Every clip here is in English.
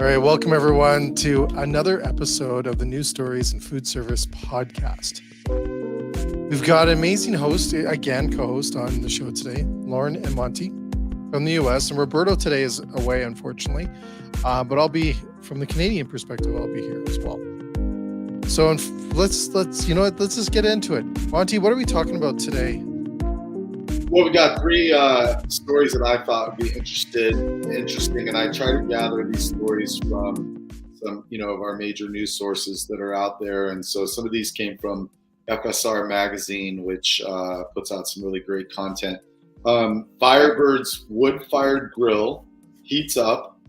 All right, welcome everyone to another episode of the News Stories and Food Service podcast. We've got an amazing host, again, co-host on the show today, Lauren and Monte from the US. And Roberto today is away, unfortunately, but I'll be, from the Canadian perspective, I'll be here as well. So let's just get into it. Monte, what are we talking about today? Well, we got three stories that I thought would be interesting, and I try to gather these stories from some, of our major news sources that are out there. And so some of these came from FSR magazine, which puts out some really great content. Firebird's wood-fired grill heats up,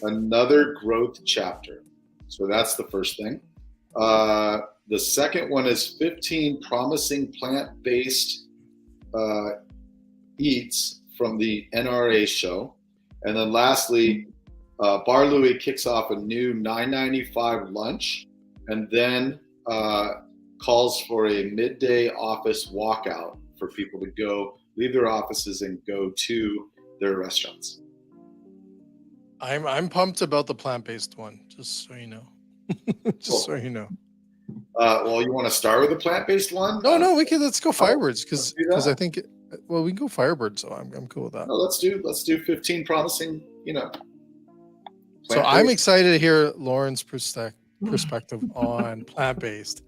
another growth chapter. So that's the first thing. The second one is 15 promising plant-based eats from the NRA show. And then lastly, Bar Louie kicks off a new $9.95 lunch and then calls for a midday office walkout for people to go leave their offices and go to their restaurants. I'm pumped about the plant-based one, just so you know. So you know. Well, you want to start with the plant-based one? No, let's go Firebirds because I think we can go Firebird, so I'm cool with that. No, let's do 15 promising, So I'm excited to hear Lauren's perspective on plant-based.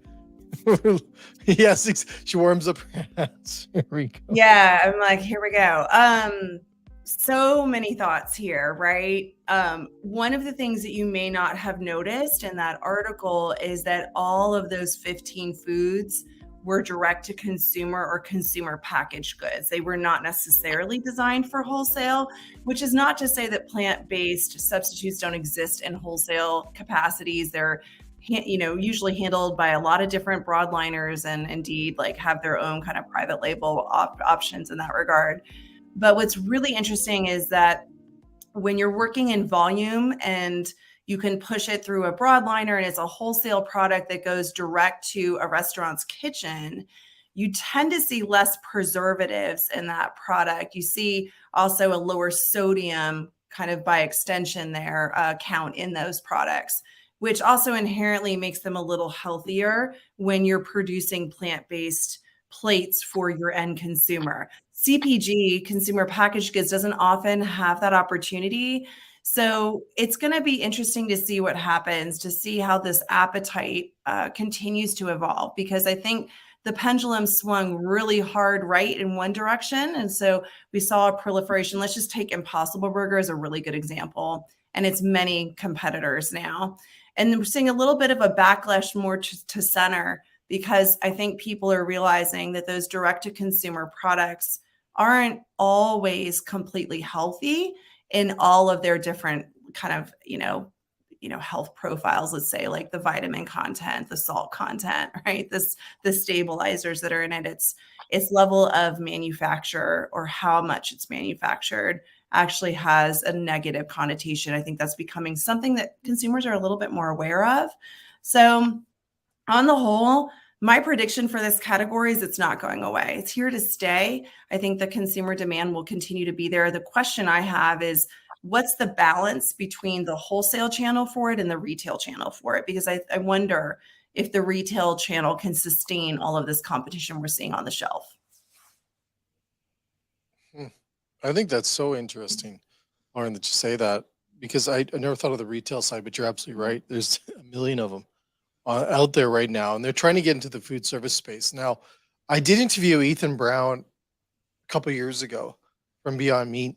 Yes, she warms up her hands. Here we go. Yeah, I'm like, here we go. So many thoughts here, right? One of the things that you may not have noticed in that article is that all of those 15 foods were direct to consumer or consumer packaged goods. They were not necessarily designed for wholesale, which is not to say that plant-based substitutes don't exist in wholesale capacities. They're usually handled by a lot of different broadliners and indeed have their own kind of private label options in that regard. But what's really interesting is that when you're working in volume and you can push it through a broadliner and it's a wholesale product that goes direct to a restaurant's kitchen, you tend to see less preservatives in that product. You see also a lower sodium kind of by extension there count in those products, which also inherently makes them a little healthier when you're producing plant-based plates for your end consumer. CPG, consumer packaged goods, doesn't often have that opportunity. So it's going to be interesting to see what happens, to see how this appetite continues to evolve, because I think the pendulum swung really hard right in one direction. And so we saw a proliferation. Let's just take Impossible Burger as a really good example. And it's many competitors now. And we're seeing a little bit of a backlash more to center, because I think people are realizing that those direct-to-consumer products aren't always completely healthy in all of their different kind of, health profiles, let's say, like the vitamin content, the salt content, right? The stabilizers that are in it, its level of manufacture or how much it's manufactured actually has a negative connotation. I think that's becoming something that consumers are a little bit more aware of. So on the whole, my prediction for this category is it's not going away. It's here to stay. I think the consumer demand will continue to be there. The question I have is, what's the balance between the wholesale channel for it and the retail channel for it? Because I wonder if the retail channel can sustain all of this competition we're seeing on the shelf. I think that's so interesting, Lauren, that you say that, because I never thought of the retail side, but you're absolutely right. There's a million of them out there right now, and they're trying to get into the food service space. Now, I did interview Ethan Brown a couple of years ago from Beyond Meat,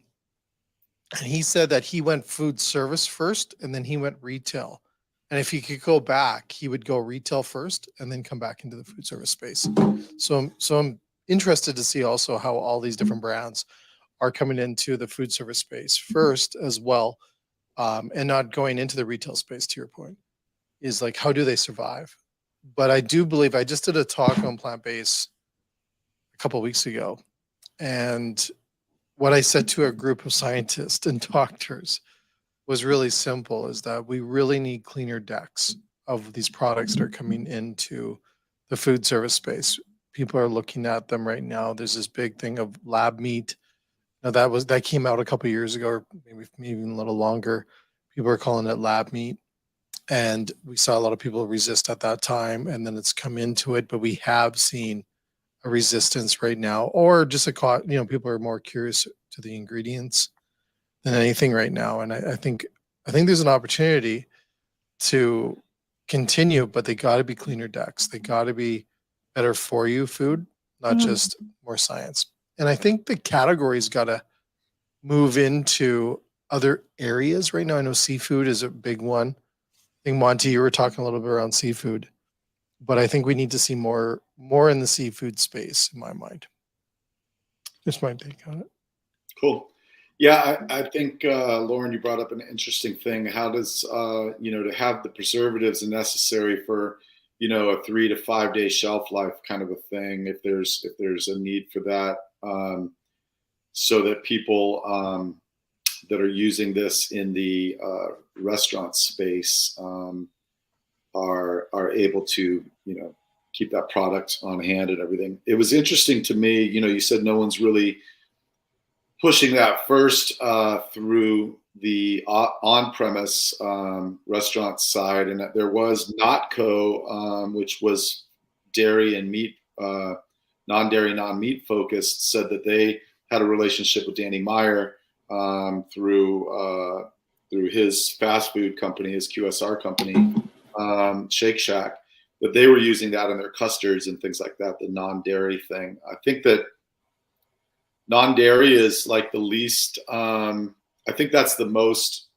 and he said that he went food service first and then he went retail. And if he could go back, he would go retail first and then come back into the food service space. So I'm interested to see also how all these different brands are coming into the food service space first as well, and not going into the retail space, to your point. Is like, how do they survive? But I do believe, I just did a talk on plant-based a couple of weeks ago. And what I said to a group of scientists and doctors was really simple, is that we really need cleaner decks of these products that are coming into the food service space. People are looking at them right now. There's this big thing of lab meat. Now that came out a couple of years ago, or maybe even a little longer. people are calling it lab meat. And we saw a lot of people resist at that time, and then it's come into it. But we have seen a resistance right now, or just people are more curious to the ingredients than anything right now. And I think there's an opportunity to continue, but they got to be cleaner decks. They got to be better for you food, not Mhm. just more science. And I think the category's got to move into other areas right now. I know seafood is a big one. I think Monte, you were talking a little bit around seafood, but I think we need to see more in the seafood space, in my mind. Just my take on it. Cool. Yeah, I think Lauren, you brought up an interesting thing. How does to have the preservatives necessary for a 3 to 5 day shelf life kind of a thing? If there's a need for that, so that people that are using this in the restaurant space are able to keep that product on hand and everything. It was interesting to me. You said no one's really pushing that first through the on-premise restaurant side, and that there was Notco, which was dairy and meat, non-dairy, non-meat focused, said that they had a relationship with Danny Meyer through his fast food company, his QSR company, Shake Shack, that they were using that in their custards and things like that, the non-dairy thing. I think that non-dairy is like the least, I think that's the most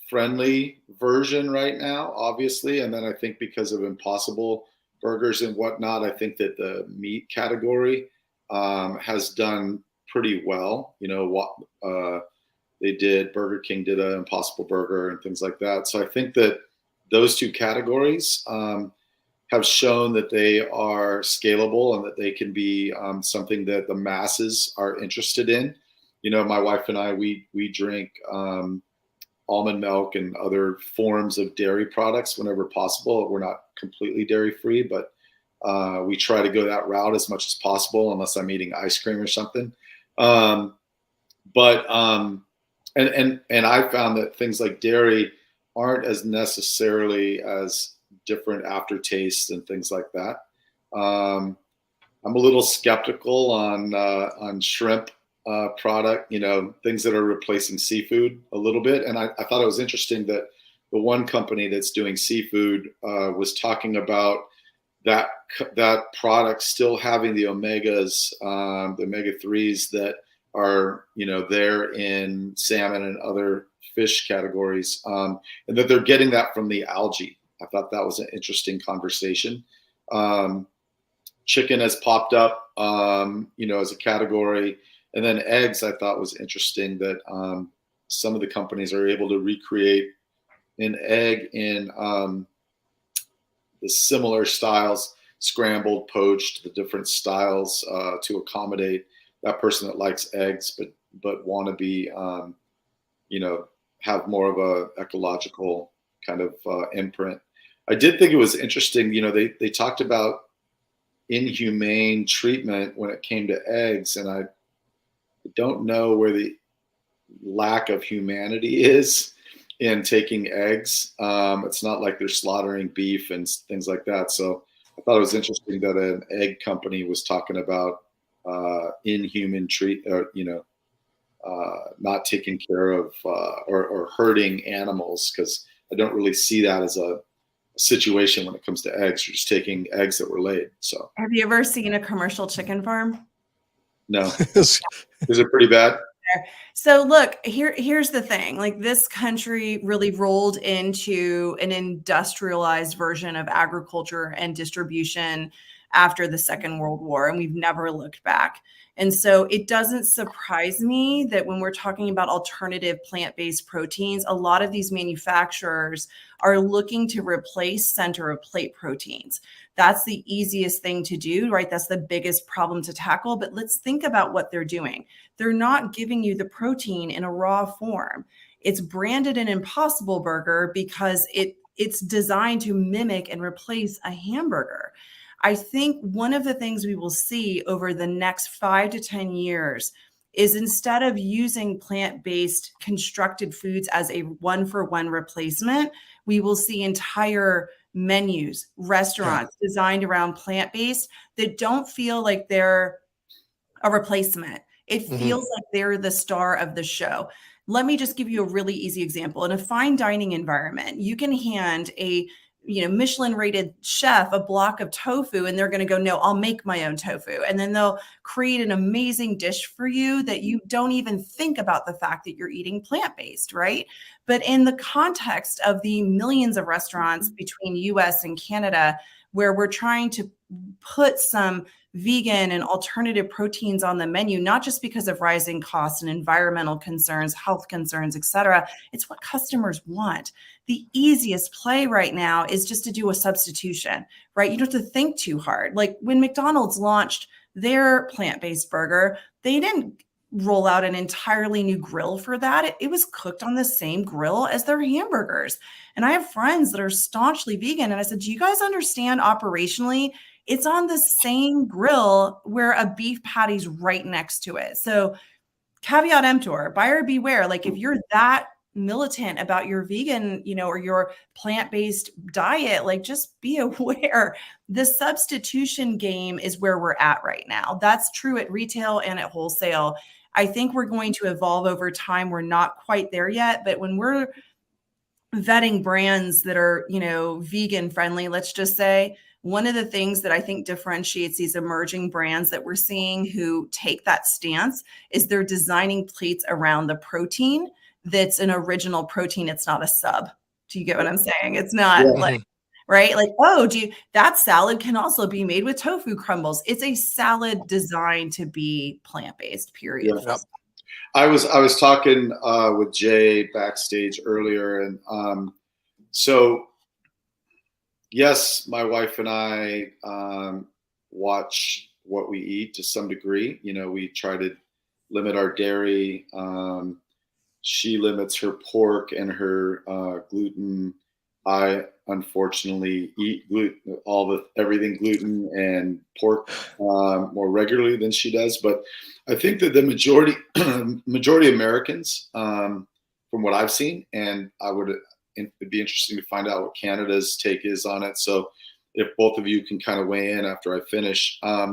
friendly version right now, obviously. And then I think because of Impossible Burgers and whatnot, I think that the meat category has done pretty well. Burger King did an Impossible Burger and things like that. So I think that those two categories have shown that they are scalable and that they can be something that the masses are interested in. My wife and I, we drink almond milk and other forms of dairy products whenever possible. We're not completely dairy free, but we try to go that route as much as possible, unless I'm eating ice cream or something. And I found that things like dairy aren't as necessarily as different aftertastes and things like that. I'm a little skeptical on shrimp product, things that are replacing seafood a little bit. And I thought it was interesting that the one company that's doing seafood was talking about that product still having the omegas, the omega-3s that are, there in salmon and other fish categories, and that they're getting that from the algae. I thought that was an interesting conversation. Chicken has popped up, as a category. And then eggs, I thought was interesting that some of the companies are able to recreate an egg in the similar styles, scrambled, poached, the different styles to accommodate that person that likes eggs, but want to be, have more of a ecological kind of imprint. I did think it was interesting. They talked about inhumane treatment when it came to eggs, and I don't know where the lack of humanity is in taking eggs. It's not like they're slaughtering beef and things like that. So I thought it was interesting that an egg company was talking about inhuman not taking care of or hurting animals, because I don't really see that as a situation when it comes to eggs. You're just taking eggs that were laid. So Have you ever seen a commercial chicken farm? no. Is it pretty bad? So look, here's the thing. Like, this country really rolled into an industrialized version of agriculture and distribution after the Second World War, and we've never looked back. And so it doesn't surprise me that when we're talking about alternative plant-based proteins, a lot of these manufacturers are looking to replace center of plate proteins. That's the easiest thing to do, right? That's the biggest problem to tackle. But let's think about what they're doing. They're not giving you the protein in a raw form. It's branded an Impossible Burger because it's designed to mimic and replace a hamburger. I think one of the things we will see over the next 5 to 10 years is instead of using plant-based constructed foods as a one-for-one replacement, we will see entire menus, restaurants designed around plant-based that don't feel like they're a replacement. It feels like they're the star of the show. Let me just give you a really easy example. In a fine dining environment, you can hand a Michelin rated chef a block of tofu and they're going to go, no, I'll make my own tofu. And then they'll create an amazing dish for you that you don't even think about the fact that you're eating plant-based, right? But in the context of the millions of restaurants between US and Canada, where we're trying to put some vegan and alternative proteins on the menu, not just because of rising costs and environmental concerns, health concerns, et cetera. It's what customers want. The easiest play right now is just to do a substitution, right? You don't have to think too hard. Like when McDonald's launched their plant-based burger, they didn't roll out an entirely new grill for that. It was cooked on the same grill as their hamburgers. And I have friends that are staunchly vegan. And I said, do you guys understand operationally? It's on the same grill where a beef patty's right next to it. So caveat emptor, buyer beware. Like if you're that militant about your vegan, or your plant-based diet, like just be aware. The substitution game is where we're at right now. That's true at retail and at wholesale. I think we're going to evolve over time. We're not quite there yet, but when we're vetting brands that are, vegan friendly, let's just say, one of the things that I think differentiates these emerging brands that we're seeing who take that stance is they're designing plates around the protein that's an original protein. It's not a sub. Do you get what I'm saying? It's not right? Like, that salad can also be made with tofu crumbles. It's a salad designed to be plant-based, period. Yeah. I was talking with Jay backstage earlier, and so yes, my wife and I watch what we eat to some degree. We try to limit our dairy. She limits her pork and her gluten. I unfortunately eat gluten, everything gluten and pork more regularly than she does. But I think that the majority Americans, from what I've seen, and it'd be interesting to find out what Canada's take is on it. So if both of you can kind of weigh in after I finish, I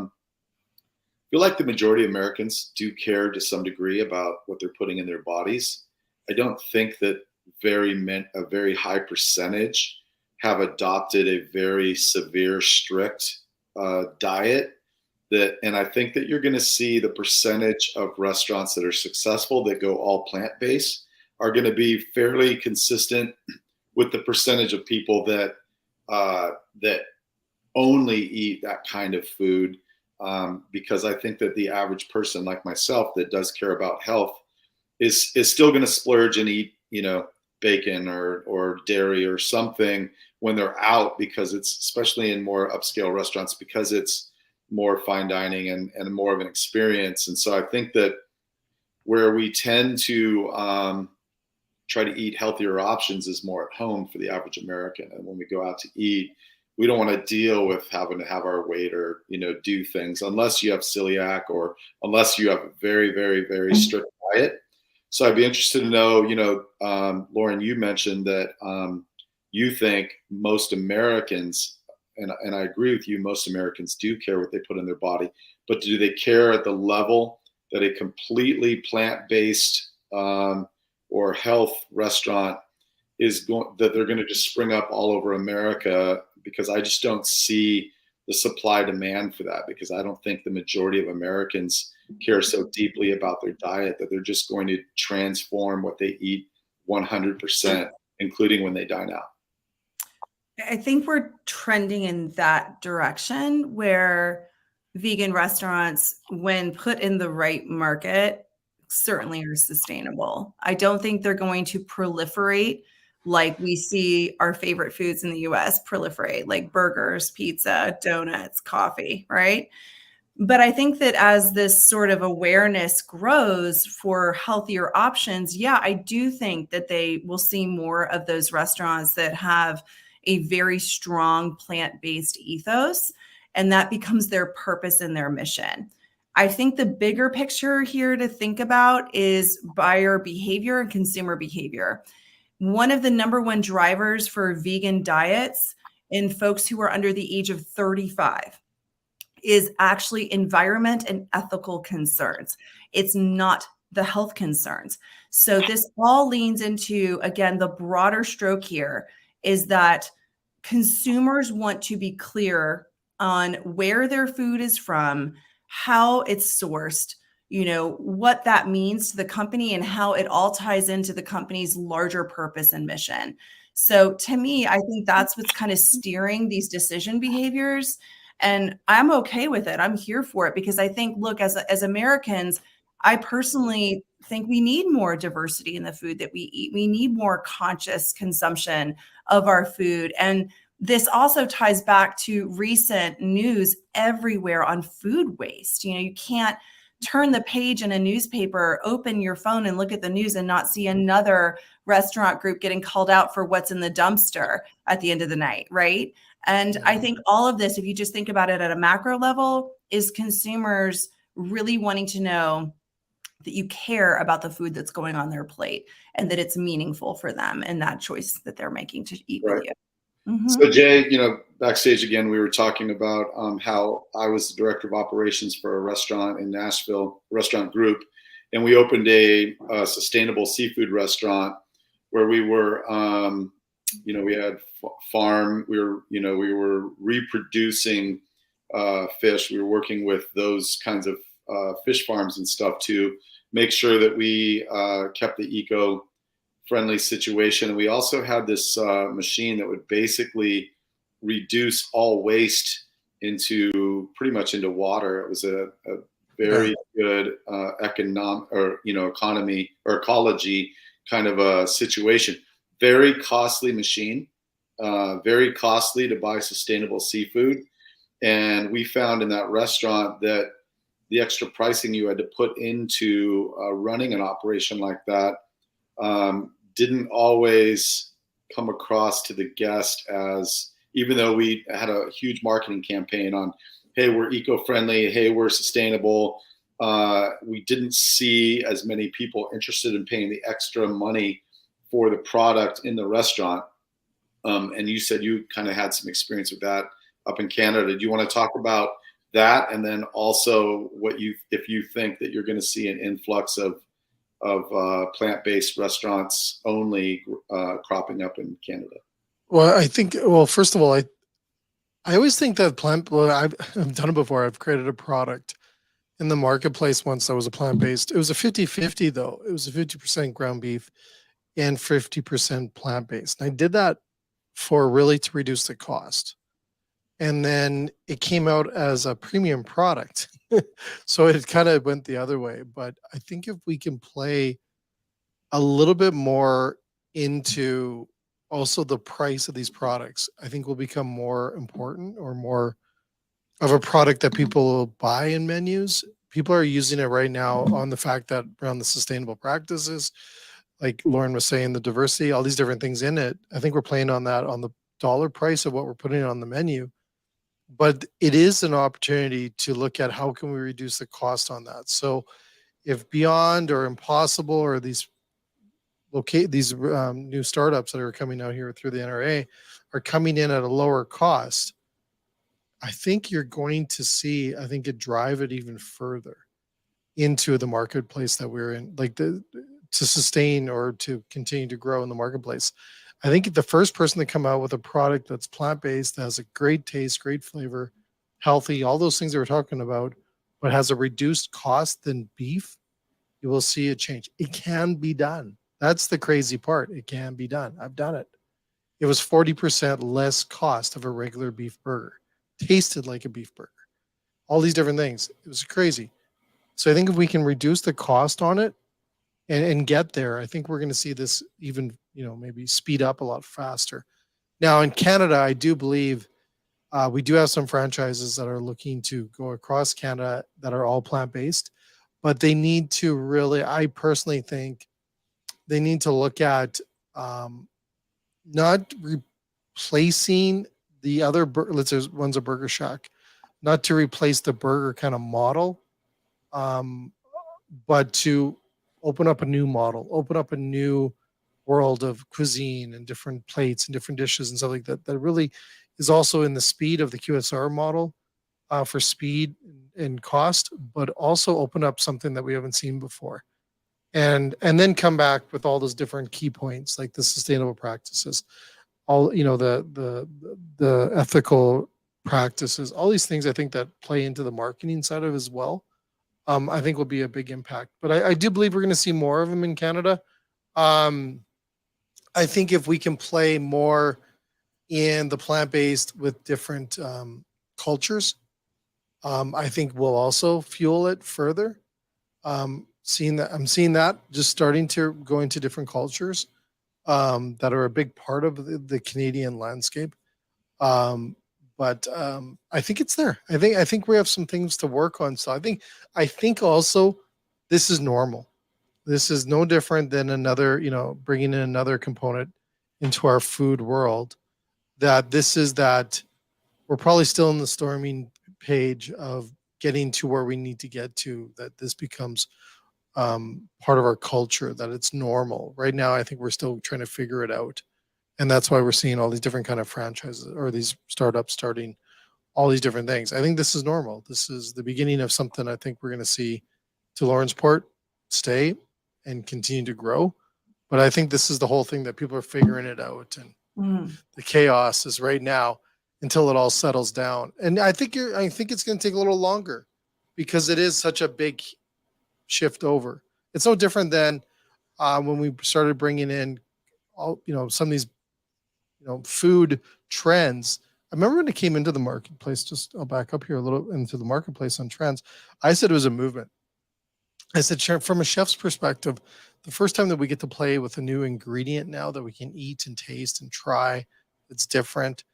feel like the majority of Americans do care to some degree about what they're putting in their bodies. I don't think that a very high percentage have adopted a very severe, strict diet. And I think that you're going to see the percentage of restaurants that are successful that go all plant-based are going to be fairly consistent with the percentage of people that only eat that kind of food, because I think that the average person like myself that does care about health is still going to splurge and eat, bacon or dairy or something when they're out, because it's, especially in more upscale restaurants, because it's more fine dining and more of an experience. And so I think that where we tend to try to eat healthier options is more at home for the average American. And when we go out to eat, we don't want to deal with having to have our waiter, do things unless you have celiac or unless you have a very, very, very strict diet. So I'd be interested to know, Lauren, you mentioned that you think most Americans, and I agree with you, most Americans do care what they put in their body, but do they care at the level that a completely plant-based or health restaurant that they're going to just spring up all over America? Because I just don't see the supply demand for that, because I don't think the majority of Americans care so deeply about their diet that they're just going to transform what they eat 100%, including when they dine out. I think we're trending in that direction where vegan restaurants, when put in the right market, certainly are sustainable. I don't think they're going to proliferate like we see our favorite foods in the US proliferate, like burgers, pizza, donuts, coffee, right? But I think that as this sort of awareness grows for healthier options, I do think that they will see more of those restaurants that have a very strong plant-based ethos, and that becomes their purpose and their mission. I think the bigger picture here to think about is buyer behavior and consumer behavior. One of the number one drivers for vegan diets in folks who are under the age of 35 is actually environment and ethical concerns. It's not the health concerns. So this all leans into, again, the broader stroke here is that consumers want to be clear on where their food is from, how it's sourced, what that means to the company and how it all ties into the company's larger purpose and mission. So to me, I think that's what's kind of steering these decision behaviors. And I'm okay with it. I'm here for it because I think, look, as Americans, I personally think we need more diversity in the food that we eat. We need more conscious consumption of our food. And this also ties back to recent news everywhere on food waste. You can't turn the page in a newspaper, open your phone and look at the news and not see another restaurant group getting called out for what's in the dumpster at the end of the night, right? And I think all of this, if you just think about it at a macro level, is consumers really wanting to know that you care about the food that's going on their plate and that it's meaningful for them and that choice that they're making to eat with you. Mm-hmm. So Jay, backstage again, we were talking about how I was the director of operations for a restaurant in Nashville, restaurant group, and we opened a sustainable seafood restaurant where we were, we had farm, we were reproducing fish. We were working with those kinds of fish farms and stuff to make sure that we kept the eco-friendly situation. And we also had this machine that would basically reduce all waste pretty much into water. It was a very good economy or ecology kind of a situation. Very costly machine, very costly to buy sustainable seafood. And we found in that restaurant that the extra pricing you had to put into running an operation like that didn't always come across to the guest as, even though we had a huge marketing campaign on, hey, we're eco-friendly, hey, we're sustainable, we didn't see as many people interested in paying the extra money for the product in the restaurant. And you said you kind of had some experience with that up in Canada. Do you want to talk about that, and then also if you think that you're going to see an influx of plant-based restaurants only cropping up in Canada? Well, I think, first of all, I always think that I've done it before. I've created a product in the marketplace once that was a plant-based. It was a 50-50 though. It was a 50% ground beef and 50% plant-based. And I did that for really to reduce the cost. And then it came out as a premium product. So it kind of went the other way. But I think if we can play a little bit more into also the price of these products, I think will become more important or more of a product that people will buy in menus. People are using it right now on the fact that around the sustainable practices, like Lauren was saying, the diversity, all these different things in it. I think we're playing on that, on the dollar price of what we're putting on the menu. But it is an opportunity to look at how can we reduce the cost on that. So if Beyond or Impossible or these new startups that are coming out here through the NRA are coming in at a lower cost, I think you're going to see, it drive it even further into the marketplace that we're in, to sustain or to continue to grow in the marketplace. I think the first person to come out with a product that's plant-based, that has a great taste, great flavor, healthy, all those things that we're talking about, but has a reduced cost than beef, you will see a change. It can be done. That's the crazy part. It can be done. I've done it. It was 40% less cost of a regular beef burger. Tasted like a beef burger. All these different things. It was crazy. So I think if we can reduce the cost on it and get there, I think we're going to see this even, maybe speed up a lot faster. Now in Canada, I do believe we do have some franchises that are looking to go across Canada that are all plant-based, but they need to really, I personally think they need to look at not replacing the other, let's say one's a Burger Shack, not to replace the burger kind of model, um, but to open up a new model, open up a new world of cuisine and different plates and different dishes and stuff like that. That really is also in the speed of the QSR model, for speed and cost, but also open up something that we haven't seen before. And then come back with all those different key points like the sustainable practices, all the ethical practices, all these things I think that play into the marketing side of it as well. I think will be a big impact. But I do believe we're going to see more of them in Canada. Um, I think if we can play more in the plant based with different cultures, I think we'll also fuel it further. I'm seeing that just starting to go into different cultures that are a big part of the Canadian landscape. Um, but I think it's there. I think we have some things to work on. So I think also this is normal. This is no different than another, bringing in another component into our food world. That this is that we're probably still in the storming page of getting to where we need to get to. That this becomes part of our culture. That it's normal. Right now, I think we're still trying to figure it out, and that's why we're seeing all these different kind of franchises or these startups starting all these different things. I think this is normal. This is the beginning of something I think we're going to see to Lawrenceport stay and continue to grow. But I think this is the whole thing that people are figuring it out, and the chaos is right now until it all settles down. And I think it's going to take a little longer because it is such a big shift over. It's no different than when we started bringing in all some of these food trends. I remember when it came into the marketplace. Just I'll back up here a little into the marketplace on trends. I said it was a movement. I said, from a chef's perspective, the first time that we get to play with a new ingredient now that we can eat and taste and try, it's different,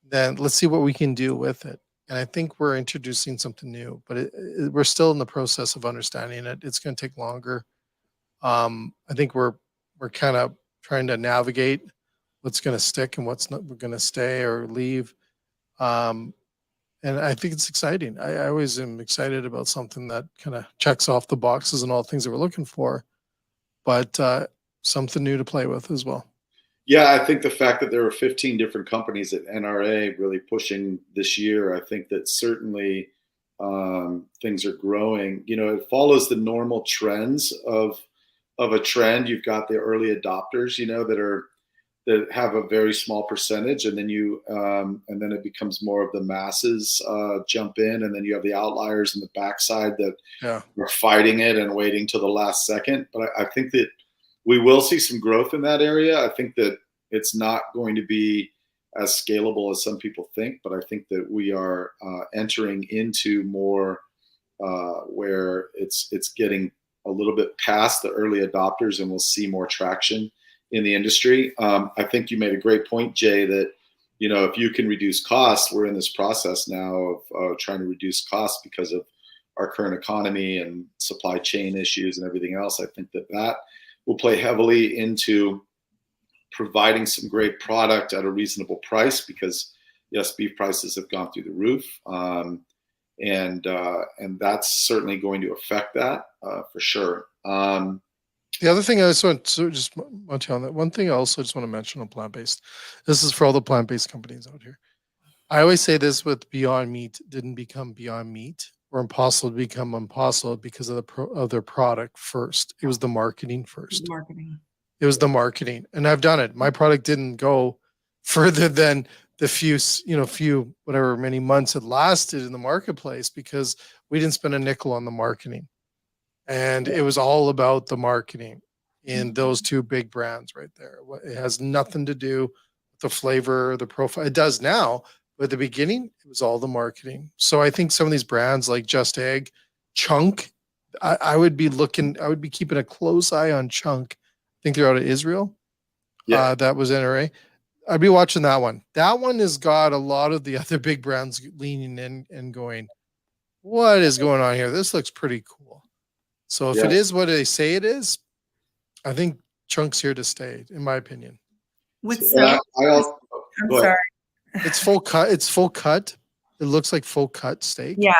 then let's see what we can do with it. And I think we're introducing something new, but we're still in the process of understanding it. It's going to take longer. I think we're kind of trying to navigate what's going to stick and what's not going to stay or leave. Um, and I think it's exciting. I always am excited about something that kind of checks off the boxes and all the things that we're looking for, but something new to play with as well. Yeah, I think the fact that there are 15 different companies at NRA really pushing this year, I think that certainly things are growing. It follows the normal trends of a trend. You've got the early adopters, that have a very small percentage, and then and then it becomes more of the masses jump in, and then you have the outliers in the backside that are fighting it and waiting till the last second. But I think that we will see some growth in that area. I think that it's not going to be as scalable as some people think, but I think that we are entering into more where it's getting a little bit past the early adopters, and we'll see more traction in the industry. I think you made a great point, Jay, that if you can reduce costs, we're in this process now of trying to reduce costs because of our current economy and supply chain issues and everything else. I think that will play heavily into providing some great product at a reasonable price, because yes, beef prices have gone through the roof, and that's certainly going to affect that for sure. The other thing I just want to on that one thing I also just want to mention on plant-based. This is for all the plant-based companies out here. I always say this with Beyond Meat didn't become Beyond Meat or Impossible to become Impossible because of their product first. It was the marketing first. It was the marketing, and I've done it. My product didn't go further than the few whatever many months it lasted in the marketplace because we didn't spend a nickel on the marketing. And it was all about the marketing in those two big brands right there. It has nothing to do with the flavor, the profile. It does now, but at the beginning, it was all the marketing. So I think some of these brands like Just Egg, Chunk, I would be keeping a close eye on Chunk. I think they're out of Israel. Yeah. That was NRA. I'd be watching that one. That one has got a lot of the other big brands leaning in and going, what is going on here? This looks pretty cool. So if it is what they say it is, I think Chunk's here to stay, in my opinion. I'm sorry. It's full cut. It's full cut. It looks like full cut steak. Yeah.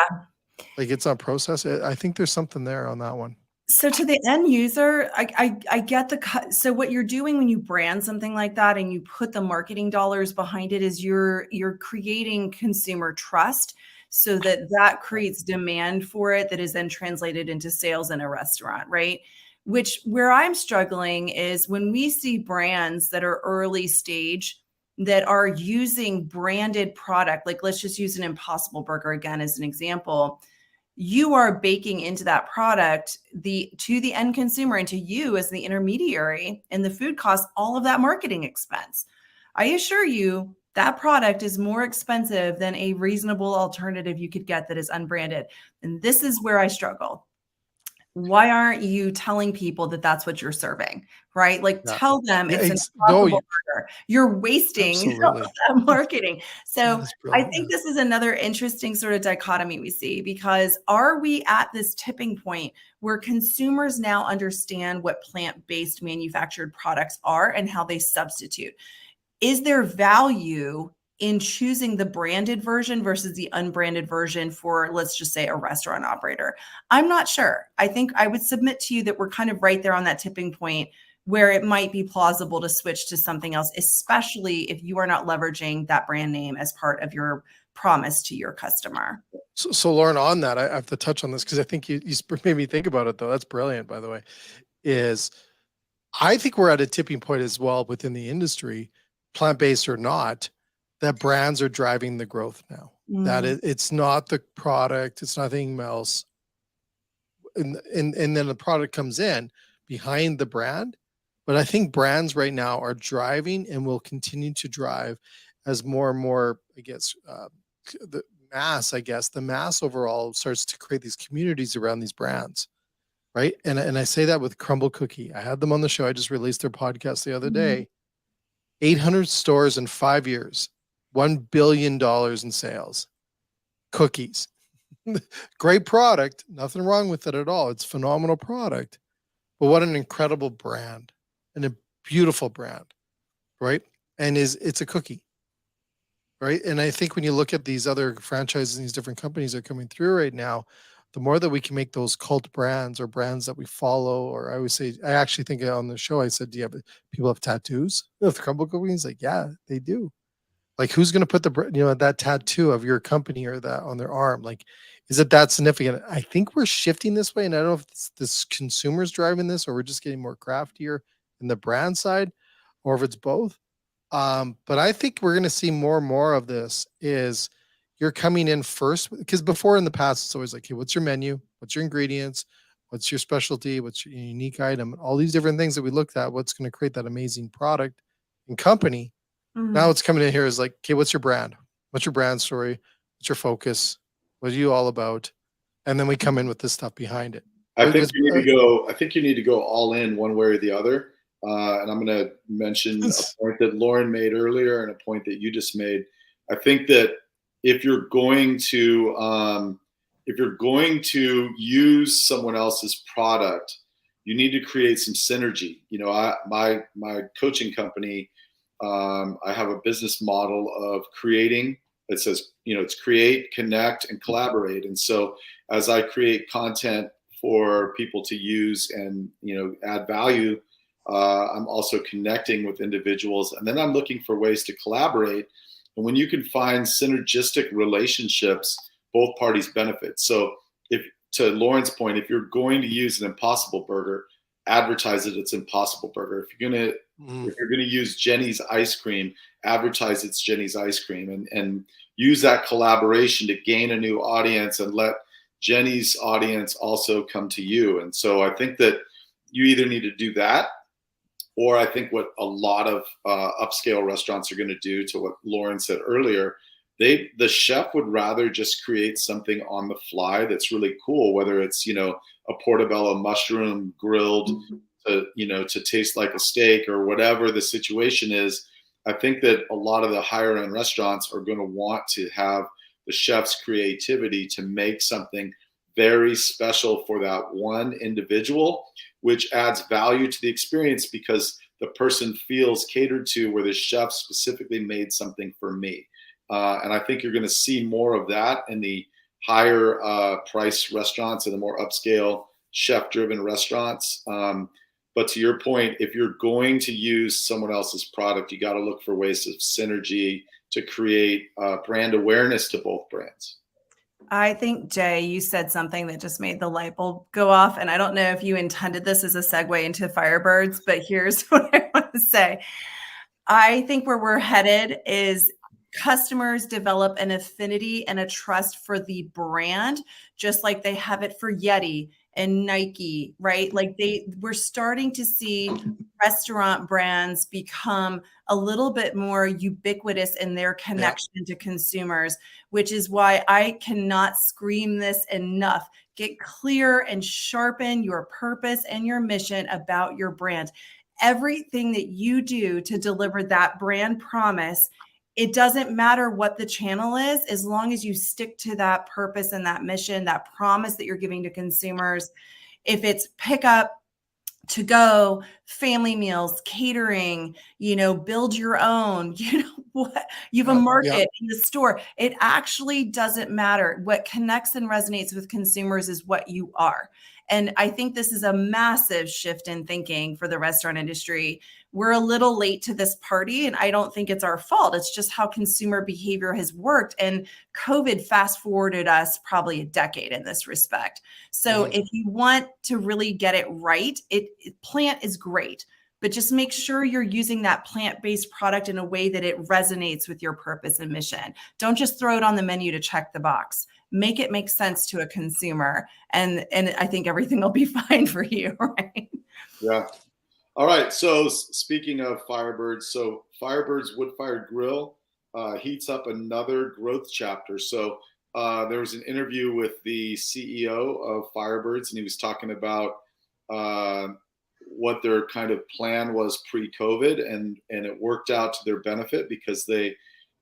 Like it's not processed. I think there's something there on that one. So to the end user, I get the cut. So what you're doing when you brand something like that and you put the marketing dollars behind it is you're creating consumer trust so that that creates demand for it that is then translated into sales in a restaurant, right? Which where I'm struggling is when we see brands that are early stage that are using branded product, like let's just use an Impossible Burger again as an example. You are baking into that product to the end consumer and to you as the intermediary and the food costs all of that marketing expense. I assure you that product is more expensive than a reasonable alternative you could get that is unbranded. And this is where I struggle. Why aren't you telling people that that's what you're serving, right? Like Yeah. tell them Yeah, it's an no, Impossible Burger. You're wasting absolutely. that marketing. That So is I brilliant. think this is another interesting sort of dichotomy we see because are we at this tipping point where consumers now understand what plant-based manufactured products are and how they substitute? Is there value in choosing the branded version versus the unbranded version for, let's just say, a restaurant operator? I'm not sure. I think I would submit to you that we're kind of right there on that tipping point where it might be plausible to switch to something else, especially if you are not leveraging that brand name as part of your promise to your customer. So Lauren, on that, I have to touch on this because I think you made me think about it though. That's brilliant, by the way. Is I think we're at a tipping point as well within the industry, plant-based or not, that brands are driving the growth now. That it's not the product, it's nothing else. And then the product comes in behind the brand. But I think brands right now are driving and will continue to drive as more and more, I guess, the the mass overall starts to create these communities around these brands. Right. And I say that with Crumble Cookie. I had them on the show. I just released their podcast the other day. 800 stores in 5 years, $1 billion in sales. Cookies. Great product. Nothing wrong with it at all. It's a phenomenal product. But what an incredible brand and a beautiful brand. Right. And it's a cookie. Right. And I think when you look at these other franchises and these different companies that are coming through right now, the more that we can make those cult brands or brands that we follow, or I always say, I actually think on the show, I said, do you have people have tattoos with Crumble Cookies? Like, yeah, they do. Like, who's going to put that tattoo of your company or that on their arm? Like, is it that significant? I think we're shifting this way. And I don't know if it's this consumers driving this or we're just getting more craftier in the brand side or if it's both. But I think we're going to see more and more of this is you're coming in first because before in the past, it's always like, hey, what's your menu? What's your ingredients? What's your specialty? What's your unique item? All these different things that we looked at, what's going to create that amazing product and company. Now it's coming in here is like, okay, what's your brand? What's your brand story? What's your focus? What are you all about? And then we come in with this stuff behind it. I think you need to go. I think you need to go all in one way or the other. And I'm going to mention a point that Lauren made earlier and a point that you just made. I think that if you're going to use someone else's product, you need to create some synergy. You know, my coaching company, I have a business model of creating. It says, you know, it's create, connect, and collaborate. And so as I create content for people to use and, you know, add value, I'm also connecting with individuals, and then I'm looking for ways to collaborate. And when you can find synergistic relationships, both parties benefit. So if, to Lauren's point, if you're going to use an Impossible Burger, advertise it, it's Impossible Burger. If you're gonna use Jenny's ice cream, advertise it's Jenny's ice cream, and use that collaboration to gain a new audience and let Jenny's audience also come to you. And so I think that you either need to do that, or I think what a lot of upscale restaurants are going to do, to what Lauren said earlier, the chef would rather just create something on the fly that's really cool, whether it's, you know, a portobello mushroom grilled to, you know, to taste like a steak or whatever the situation is. I think that a lot of the higher end restaurants are going to want to have the chef's creativity to make something very special for that one individual, which adds value to the experience because the person feels catered to, where the chef specifically made something for me. And I think you're going to see more of that in the higher price restaurants and the more upscale chef-driven restaurants. But to your point, if you're going to use someone else's product, you got to look for ways of synergy to create brand awareness to both brands. I think, Jay, you said something that just made the light bulb go off. And I don't know if you intended this as a segue into Firebirds, but here's what I want to say. I think where we're headed is customers develop an affinity and a trust for the brand, just like they have it for Yeti and Nike, right? Like we're starting to see restaurant brands become a little bit more ubiquitous in their connection to consumers, which is why I cannot scream this enough. Get clear and sharpen your purpose and your mission about your brand. Everything that you do to deliver that brand promise, it doesn't matter what the channel is, as long as you stick to that purpose and that mission, that promise that you're giving to consumers. If it's pickup, to go, family meals, catering, build your own, what you have a market in the store. It actually doesn't matter. What connects and resonates with consumers is what you are. And I think this is a massive shift in thinking for the restaurant industry. We're a little late to this party, and I don't think it's our fault. It's just how consumer behavior has worked. And COVID fast forwarded us probably a decade in this respect. So if you want to really get it right, plant is great, but just make sure you're using that plant-based product in a way that it resonates with your purpose and mission. Don't just throw it on the menu to check the box. Make it make sense to a consumer. And I think everything will be fine for you, right? Yeah. All right. So speaking of Firebirds, so Firebirds Wood-Fired Grill heats up another growth chapter. So there was an interview with the CEO of Firebirds, and he was talking about what their kind of plan was pre-COVID, and it worked out to their benefit because they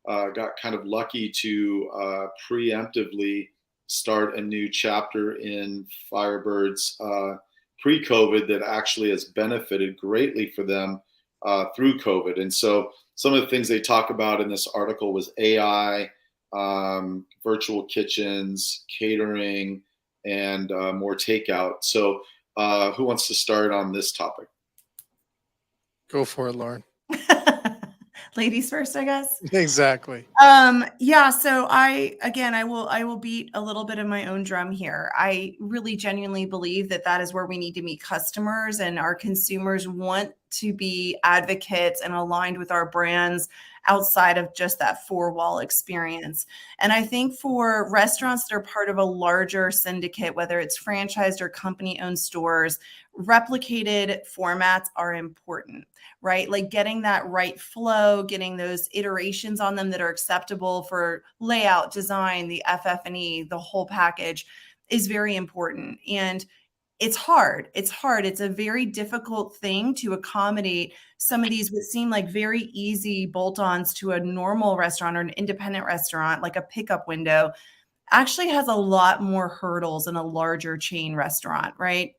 got kind of lucky to preemptively start a new chapter in Firebirds pre-COVID that actually has benefited greatly for them through COVID. And so some of the things they talk about in this article was AI, virtual kitchens, catering, and more takeout. So who wants to start on this topic? Go for it, Lauren. Ladies first, I guess. Exactly. Yeah. So I will beat a little bit of my own drum here. I really genuinely believe that is where we need to meet customers, and our consumers want to be advocates and aligned with our brands outside of just that four-wall experience. And I think for restaurants that are part of a larger syndicate, whether it's franchised or company-owned stores, replicated formats are important, right? Like getting that right flow, getting those iterations on them that are acceptable for layout, design, the FF&E, the whole package is very important. And it's hard. It's hard. It's a very difficult thing to accommodate some of these would seem like very easy bolt-ons to a normal restaurant or an independent restaurant, like a pickup window, actually has a lot more hurdles in a larger chain restaurant, right?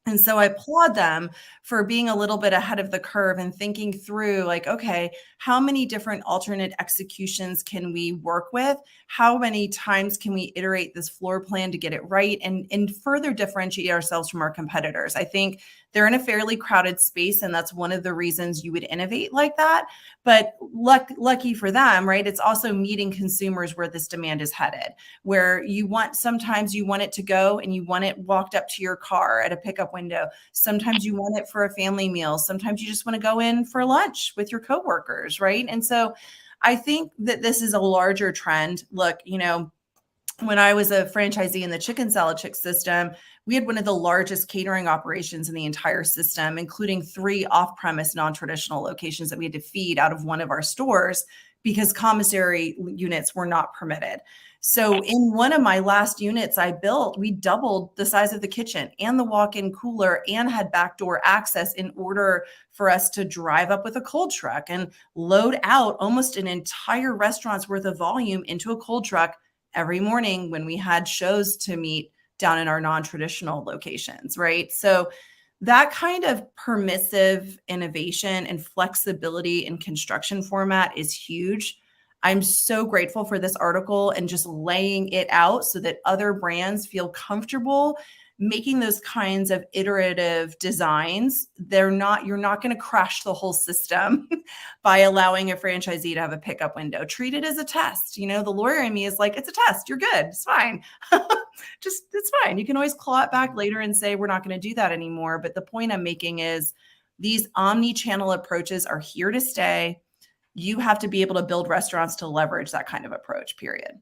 And so I applaud them for being a little bit ahead of the curve and thinking through like, okay, how many different alternate executions can we work with? How many times can we iterate this floor plan to get it right and further differentiate ourselves from our competitors? I think they're in a fairly crowded space, and that's one of the reasons you would innovate like that. But lucky for them, right? It's also meeting consumers where this demand is headed, where sometimes you want it to go and you want it walked up to your car at a pickup window. Sometimes you want it for a family meal. Sometimes you just want to go in for lunch with your coworkers, right? And so I think that this is a larger trend. Look, when I was a franchisee in the chicken salad chick system, we had one of the largest catering operations in the entire system, including 3 off-premise non-traditional locations that we had to feed out of one of our stores because commissary units were not permitted. So in one of my last units I built, we doubled the size of the kitchen and the walk-in cooler and had backdoor access in order for us to drive up with a cold truck and load out almost an entire restaurant's worth of volume into a cold truck every morning when we had shows to meet down in our non-traditional locations, right? So that kind of permissive innovation and flexibility in construction format is huge. I'm so grateful for this article and just laying it out so that other brands feel comfortable making those kinds of iterative designs. You're not going to crash the whole system by allowing a franchisee to have a pickup window. Treat it as a test. The lawyer in me is like, it's a test. You're good. It's fine. It's fine. You can always claw it back later and say, we're not going to do that anymore. But the point I'm making is these omni-channel approaches are here to stay. You have to be able to build restaurants to leverage that kind of approach, period.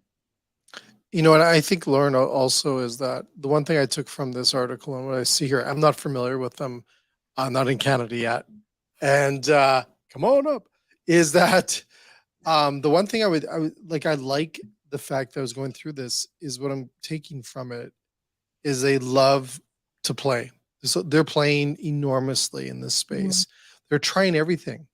And I think, Lauren, also is that the one thing I took from this article and what I see here, I'm not familiar with them. I'm not in Canada yet. And come on up, is that the one thing I like the fact that I was going through this is what I'm taking from it is they love to play. So they're playing enormously in this space. They're trying everything,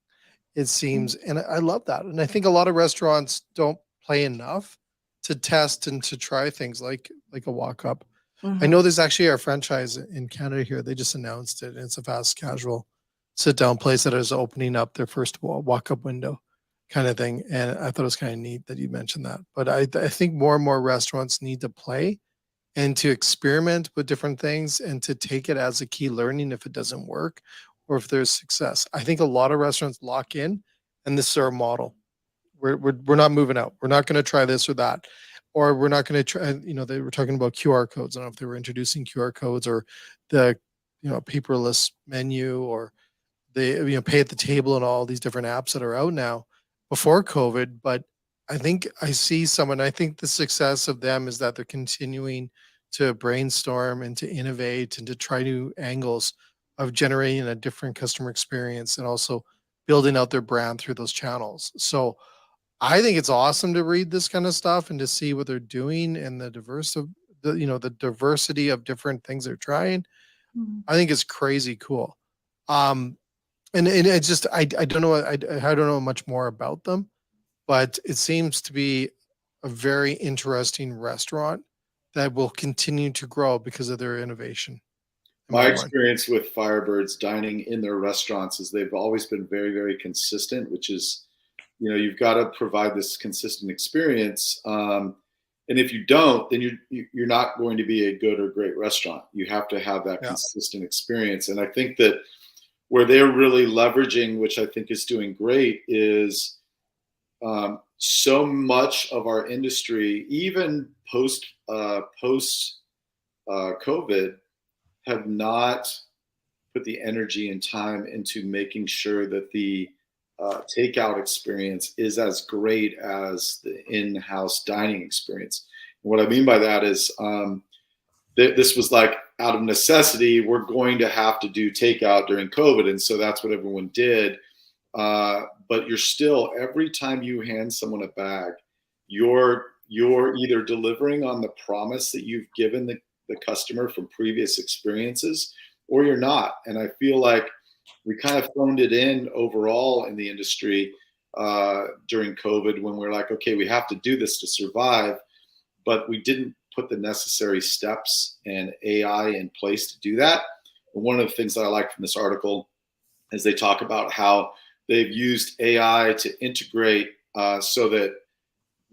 it seems. And I love that. And I think a lot of restaurants don't play enough to test and to try things like a walk up. I know there's actually our franchise in Canada here. They just announced it. And it's a fast casual sit down place that is opening up their first walk up window kind of thing. And I thought it was kind of neat that you mentioned that. But I think more and more restaurants need to play and to experiment with different things and to take it as a key learning if it doesn't work or if there's success. I think a lot of restaurants lock in and this is our model. We're not moving out. We're not going to try this or that, or we're not going to try. They were talking about QR codes. I don't know if they were introducing QR codes or the paperless menu or the pay at the table and all these different apps that are out now before COVID. But I think I see someone. I think the success of them is that they're continuing to brainstorm and to innovate and to try new angles of generating a different customer experience and also building out their brand through those channels. So I think it's awesome to read this kind of stuff and to see what they're doing and the diversity of different things they're trying. I think it's crazy cool. And it's just I don't know I don't know much more about them, but it seems to be a very interesting restaurant that will continue to grow because of their innovation. My experience with Firebirds dining in their restaurants is they've always been very, very consistent, which is you've got to provide this consistent experience. And if you don't, then you're not going to be a good or great restaurant. You have to have that consistent experience. And I think that where they're really leveraging, which I think is doing great, is so much of our industry, even post COVID, have not put the energy and time into making sure that the takeout experience is as great as the in-house dining experience. And what I mean by that is this was like out of necessity, we're going to have to do takeout during COVID. And so that's what everyone did. But you're still, every time you hand someone a bag, you're either delivering on the promise that you've given the customer from previous experiences, or you're not. And I feel like we kind of phoned it in overall in the industry during COVID when we're like, okay, we have to do this to survive, but we didn't put the necessary steps and AI in place to do that. And one of the things that I like from this article is they talk about how they've used AI to integrate so that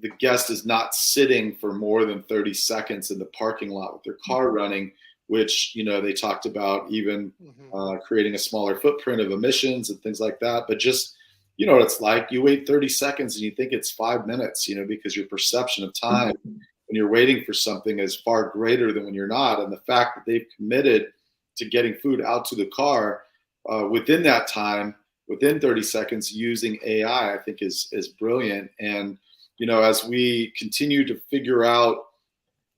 the guest is not sitting for more than 30 seconds in the parking lot with their car running, which, they talked about even creating a smaller footprint of emissions and things like that. But just, what it's like, you wait 30 seconds and you think it's 5 minutes, because your perception of time when you're waiting for something is far greater than when you're not. And the fact that they've committed to getting food out to the car within that time, within 30 seconds using AI, I think is brilliant. And, as we continue to figure out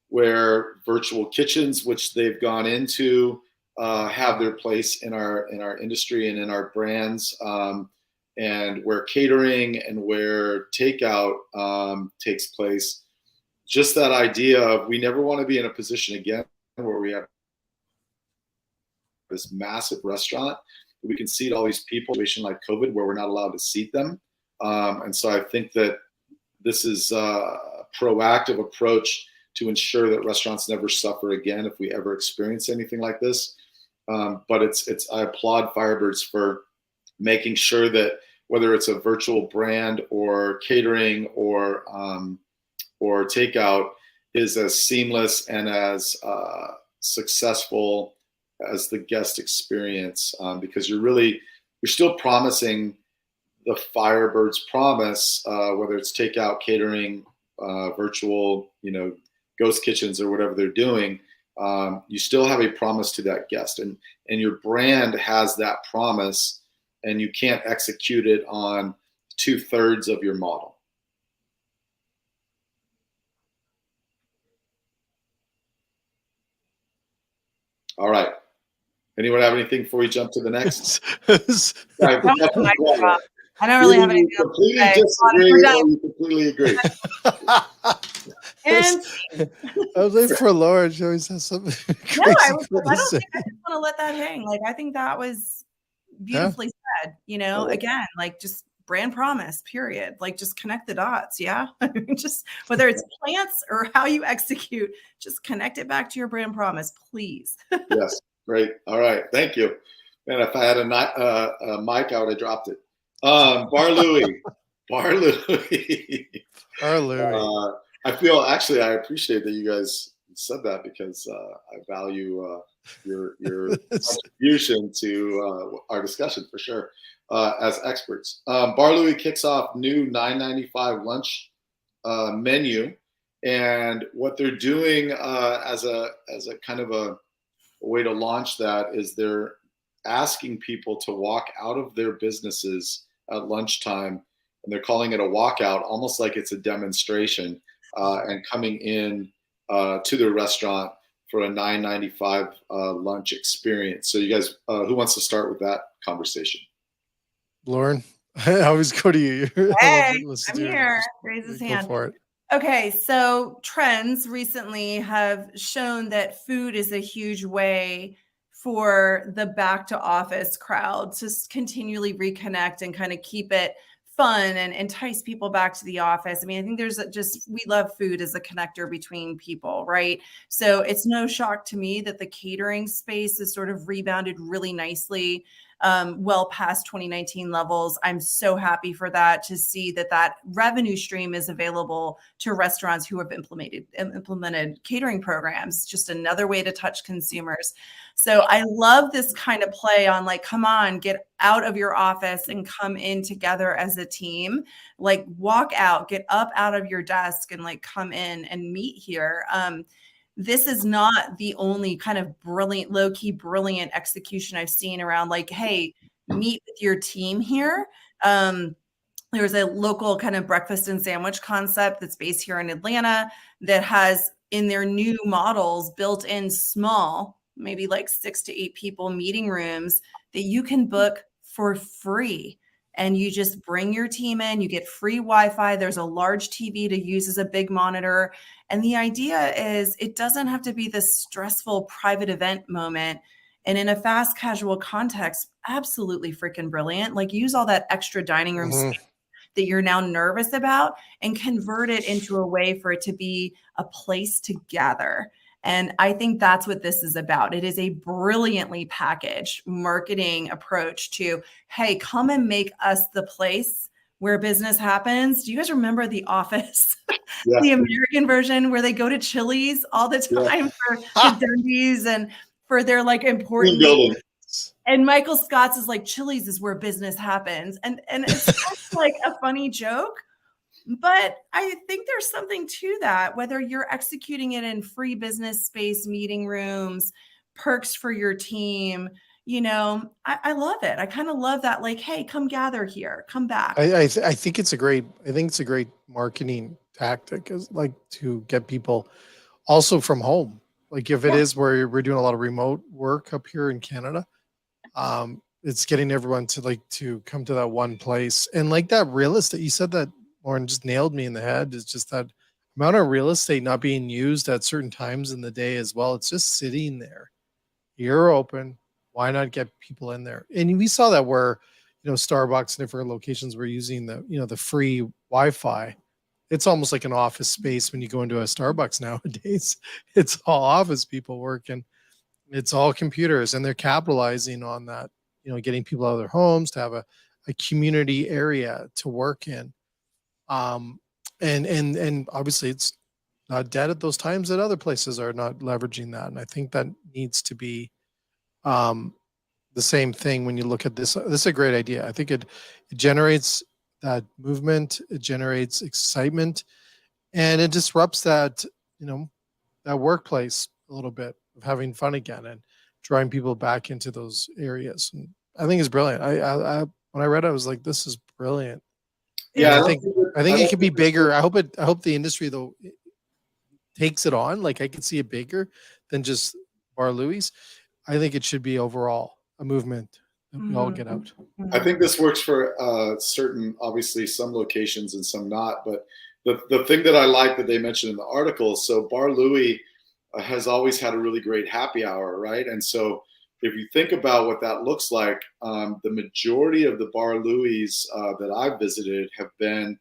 where virtual kitchens, which they've gone into, have their place in our industry and in our brands, and where catering and where takeout takes place, just that idea of we never want to be in a position again where we have this massive restaurant, we can seat all these people in a situation like COVID where we're not allowed to seat them. And so I think that this is a proactive approach to ensure that restaurants never suffer again if we ever experience anything like this. But I applaud Firebirds for making sure that whether it's a virtual brand or catering or takeout, is as seamless and as successful as the guest experience, because you're still promising the Firebird's promise, whether it's takeout, catering, virtual, ghost kitchens or whatever they're doing. You still have a promise to that guest, and your brand has that promise, and you can't execute it on 2/3 of your model. All right. Anyone have anything before we jump to the next? I don't really have anything else to say. Disagree or you completely agree. And I was waiting for Laura. She always has something crazy. no, I don't think I just want to let that hang. Like, I think that was beautifully said. Again, like, just brand promise, period. Like, just connect the dots. Yeah. Just whether it's plants or how you execute, just connect it back to your brand promise, please. Yes. Great. All right. Thank you. Man, if I had a mic, I would have dropped it. Bar Louie. I appreciate that you guys said that, because I value your contribution to our discussion for sure, as experts. Bar Louie kicks off new $9.95 lunch menu, and what they're doing as a kind of a way to launch that is they're asking people to walk out of their businesses at lunchtime, and they're calling it a walkout, almost like it's a demonstration, and coming in to the restaurant for a $9.95 lunch experience. So you guys, who wants to start with that conversation? Lauren, I always go to you. Hey, I'm here. Raise his hand. For it. Okay, so trends recently have shown that food is a huge way for the back to office crowd to continually reconnect and kind of keep it fun and entice people back to the office. I mean, I think we love food as a connector between people, right? So it's no shock to me that the catering space has sort of rebounded really nicely, well past 2019 levels. I'm so happy for that, to see that revenue stream is available to restaurants who have implemented catering programs. Just another way to touch consumers. So I love this kind of play on, like, come on, get out of your office and come in together as a team. Like, walk out, get up out of your desk and, like, come in and meet here. This is not the only kind of brilliant, low-key, brilliant execution I've seen around, like, hey, meet with your team here. There's a local kind of breakfast and sandwich concept that's based here in Atlanta that has in their new models built in small, maybe like 6 to 8 people meeting rooms that you can book for free. And you just bring your team in, you get free Wi-Fi. There's a large TV to use as a big monitor. And the idea is it doesn't have to be this stressful private event moment. And in a fast casual context, absolutely freaking brilliant. Like, use all that extra dining room space that you're now nervous about and convert it into a way for it to be a place to gather. And I think that's what this is about. It is a brilliantly packaged marketing approach to, hey, come and make us the place where business happens. Do you guys remember The Office? Yeah. The American version where they go to Chili's all the time for the Dundies and for their, like, important meetings. And Michael Scott's is like, Chili's is where business happens. And it's just like a funny joke. But I think there's something to that, whether you're executing it in free business space, meeting rooms, perks for your team. I love it. I kind of love that. Like, hey, come gather here, come back. I think it's a great marketing tactic, is like to get people also from home. Like, if it is where we're doing a lot of remote work up here in Canada, it's getting everyone to come to that one place. And like that real estate, you said that, Lauren, just nailed me in the head, is just that amount of real estate not being used at certain times in the day as well. It's just sitting there. You're open. Why not get people in there? And we saw that where, Starbucks and different locations were using the free Wi-Fi. It's almost like an office space when you go into a Starbucks nowadays. It's all office people working. It's all computers, and they're capitalizing on that, getting people out of their homes to have a a community area to work in. Um, and obviously it's not dead at those times that other places are not leveraging that. And I think that needs to be um, the same thing when you look at this. This is a great idea. I think it generates that movement, it generates excitement, and it disrupts that, you know, that workplace a little bit of having fun again and drawing people back into those areas. And I think it's brilliant. I when I read it, I was like, this is brilliant. And Yeah, I I don't think think I I think it don't could be think this bigger. I hope the industry though takes it on. Like I could see it bigger than just Bar Louie's. I think it should be overall a movement that we all get out. I think this works for certain, obviously, some locations and some not. But the thing that I like that they mentioned in the article, so Bar Louie has always had a really great happy hour, right? And so if you think about what that looks like, the majority of the Bar Louie's that I've visited have been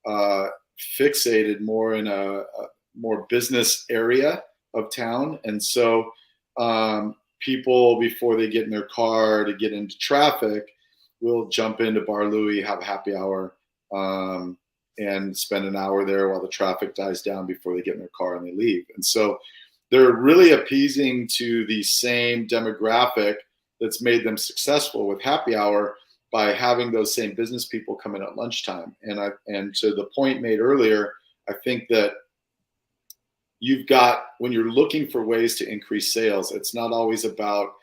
uh, fixated more in a more business area of town. And so people, before they get in their car to get into traffic, will jump into Bar Louie, have a happy hour, and spend an hour there while the traffic dies down before they get in their car and they leave. And so they're really appeasing to the same demographic that's made them successful with happy hour by having those same business people come in at lunchtime. And to the point made earlier, I think that you've got, when you're looking for ways to increase sales, it's not always about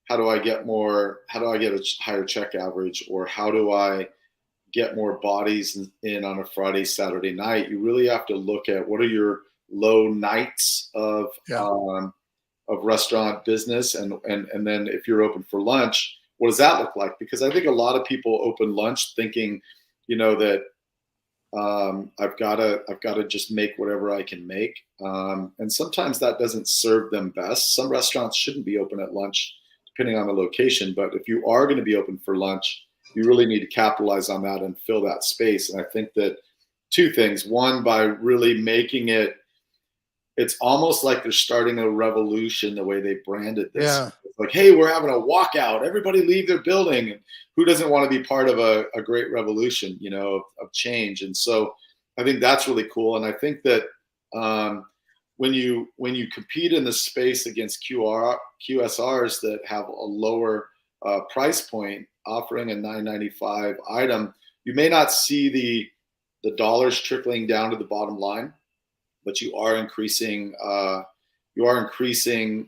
how do I get a higher check average, or how do I get more bodies in on a Friday, Saturday night. You really have to look at what are your low nights of restaurant business, and then if you're open for lunch, what does that look like? Because I think a lot of people open lunch thinking, that I've got to just make whatever I can make, and sometimes that doesn't serve them best. Some restaurants shouldn't be open at lunch, depending on the location. But if you are going to be open for lunch, you really need to capitalize on that and fill that space. And I think that two things: one, by really making it's almost like they're starting a revolution the way they branded this. Yeah. It's like, hey, we're having a walkout. Everybody leave their building. And who doesn't want to be part of a great revolution, of change? And so I think that's really cool. And I think that when you compete in the space against QSRs that have a lower price point, offering a $9.95 item, you may not see the dollars trickling down to the bottom line, but you are increasing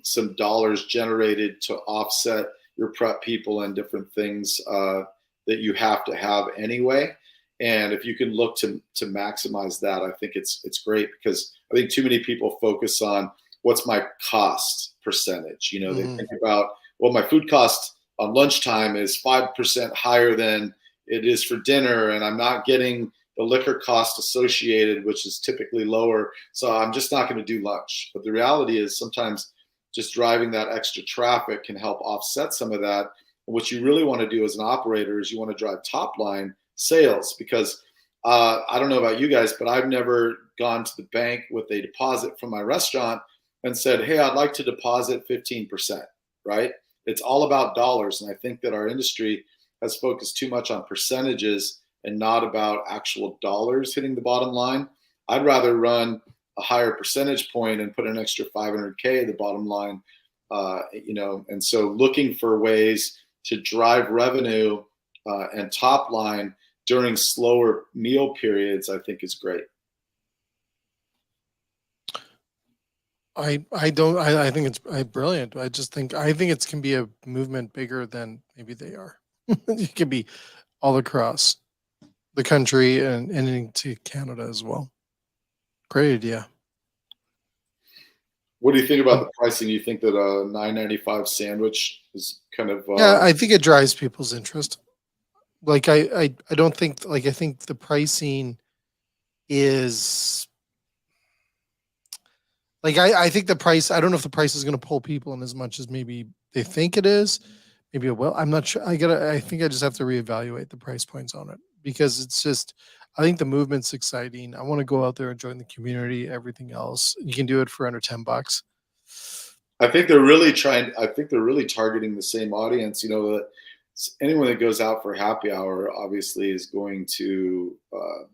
some dollars generated to offset your prep people and different things that you have to have anyway. And if you can look to maximize that, I think it's great, because I think too many people focus on what's my cost percentage. They think about, well, my food cost on lunchtime is 5% higher than it is for dinner, and I'm not getting the liquor cost associated, which is typically lower, so I'm just not going to do lunch. But the reality is sometimes just driving that extra traffic can help offset some of that. And what you really want to do as an operator is you want to drive top line sales, because I don't know about you guys, but I've never gone to the bank with a deposit from my restaurant and said, hey, I'd like to deposit 15%, right? It's all about dollars. And I think that our industry has focused too much on percentages and not about actual dollars hitting the bottom line. I'd rather run a higher percentage point and put an extra $500K at the bottom line, and so looking for ways to drive revenue and top line during slower meal periods, I think is great. I think it's brilliant. I think it can be a movement bigger than maybe they are. It can be all across the country and into Canada as well. Great idea. What do you think about the pricing? Do you think that a $9.95 sandwich is kind of yeah, I think it drives people's interest. Like I don't think, like, I think the pricing is like, I think the price, I don't know if the price is going to pull people in as much as maybe they think it is. Maybe it will. I'm not sure. I think I just have to reevaluate the price points on it, because it's just, I think the movement's exciting. I want to go out there and join the community, everything else. You can do it for under $10. I think they're really targeting the same audience, that anyone that goes out for happy hour obviously is going to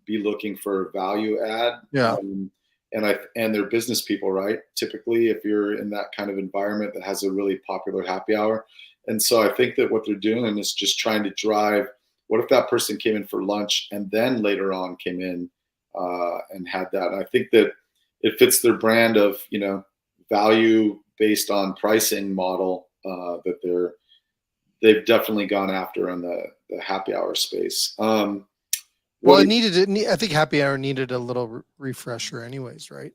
be looking for value add. Yeah. And they're business people, right? Typically, if you're in that kind of environment that has a really popular happy hour. And so I think that what they're doing is just trying to drive, what if that person came in for lunch and then later on came in and had that? And I think that it fits their brand of, value based on pricing model that they've definitely gone after in the happy hour space. Well, I think happy hour needed a little refresher anyways, right?